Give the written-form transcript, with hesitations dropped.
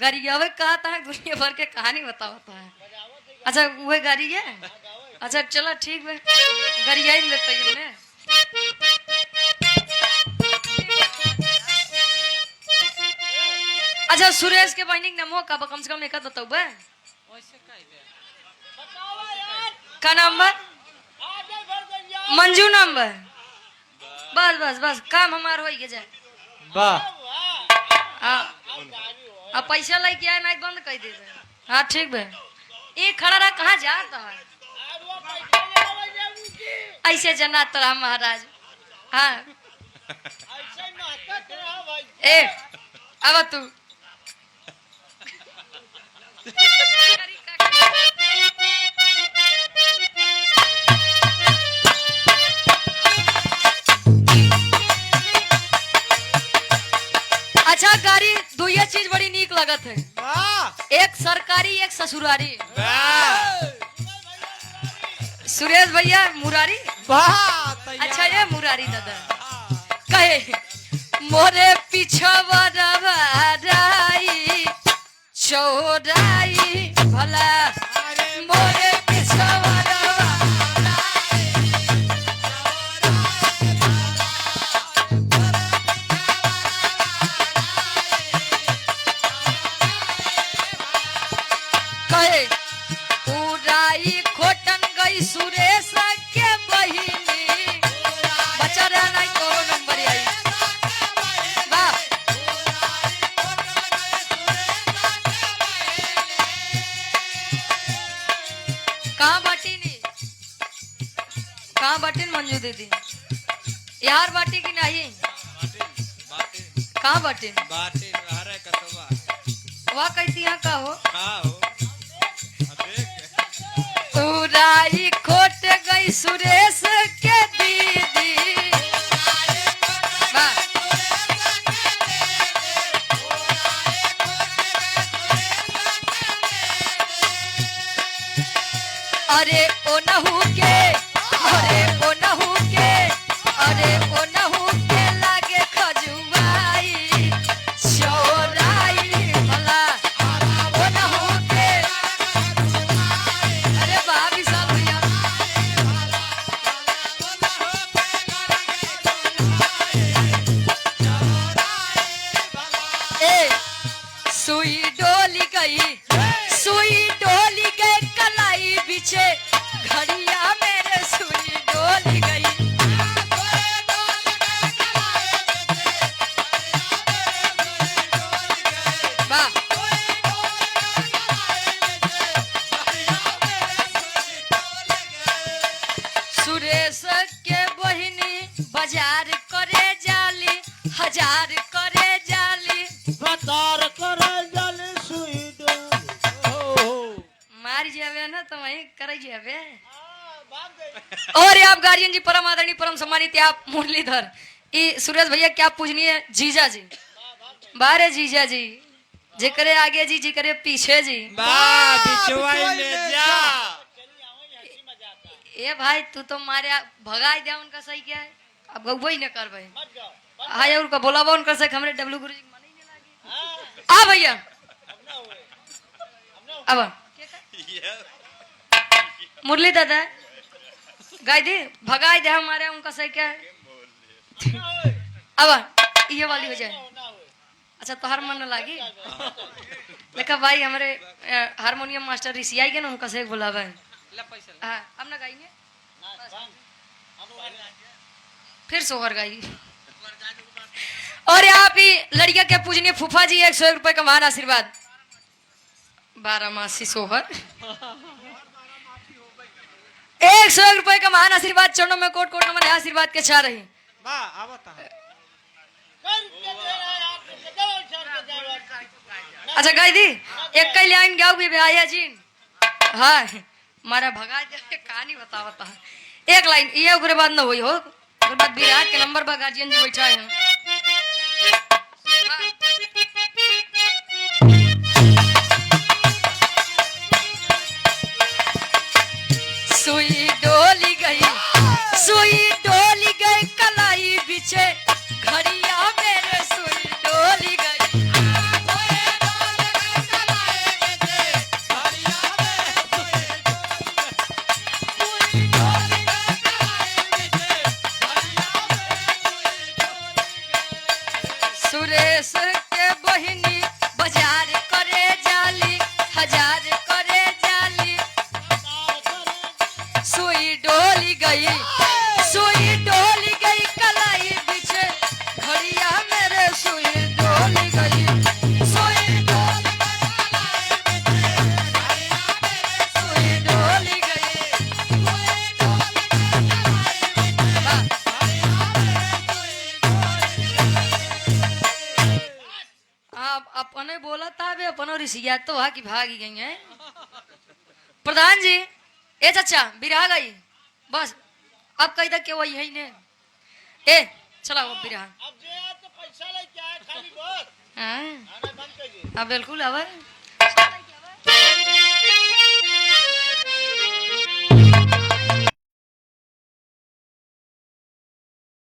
गरियावे कहता है दुनिया भर के कहानी बताता है। अच्छा वही गाड़ी है। अच्छा चलो ठीक है गरिया ही लेते हैं हमने। अच्छा सुरेश के बहनी नमो का कम से कम एक बताओ बे का नंबर मंजू नंबर बस बस बस काम हमार हो जाए। अब पैसा लेके आए ना बंद कर दे। हाँ ठीक है ये खड़ा रहा कहाँ जाता है ऐसे जना तोरा महाराज। हाँ ए अब तू अच्छा गाड़ी दो ये चीज बड़ी नीक लगत है एक सरकारी एक ससुरारी। सुरेश भैया मुरारी अच्छा ये मुरारी दादा कहे मोरे पिछवाई चौराई भला मोरे कहे उड़ाई खोटन गई सुरेश के बहिनी बचा रहा नहीं तो नंबर आई वाह कहाँ बाटी नहीं कहाँ बाटी मंजू दीदी यार बाटी की नहीं कहाँ बाटी वहाँ कहती यहाँ का हो उड़ाई खोट गई सुरेश के दीदी वाह अरे ओ नहू के अरे ओ नहू के अरे ओ नहू के लागे खजुआई चौराई भला ओ नहू के अरे बाबी साल भैया ए सुई डोली गई कलाई पीछे घड़िया मेरे सुई डोली गई वाह सुरेश के बहिनी बाजार करे जाली हजार करे जाली बतार करे जाली सुई मार जावे ना तो वही कर जावे। और आप गार्जियन जी परम आदरणीय परम सम्मानित आप मुरलीधर ये सुरेश भैया क्या पूजनीय जीजा जी बारे जीजा जी जे करे आगे जी जी करे पीछे जी ए भाई तू तो मारे भगाई दे उनका सही क्या है अब गौ ही न कर भाई हाँ उनका बोला उनका सही हमरे डब्लू गुरु जी आ भैया अब मुरली दादा गाय दे भगाई दे हमारे उनका सही क्या है अब ये वाली हो जाए। अच्छा तो हर मन लागी देखा भाई हमारे हारमोनियम मास्टर ऋषि आई गए ना उनका सही बोला भाई हाँ अब ना गाएंगे फिर सोहर गाई। और यहाँ पे लड़किया के पूजनीय फूफा जी 101 रुपए का महान आशीर्वाद 12 मासी सोहर 101 रुपए का महान आशीर्वाद चरणों में कोट कोट नमन आशीर्वाद के छा रही। अच्छा गाय दी एक कई लाइन गाओ भी भैया जी हाँ मारा भगा दे कहानी बतावता है एक लाइन ये ओकरे बाद न होई हो ओकरे बाद विराट के नंबर पर गार्जियन जी बैठा है। सुई डोली गई कलाई बिछे घड़िया मेरे सुई डोली गई सुरेश के बहिनी बाजार करे जाली, हजार करे जाली। सुई डोली गई, सुई डोली गई कलाई पीछे घड़िया मेरे, सुई डोली गई, सुई डोली सुई डोली गई। आप अपने बोला था बे अपनो रिसिया तो हा की भागी गई है। प्रधान जी ए चाचा बिरहा गई बस अब कही तक के वही है ने ए चला वो बिरहा अब जे तो पैसा ले क्या खाली बोल हाँ आना बंद कर दे। अब बिल्कुल अब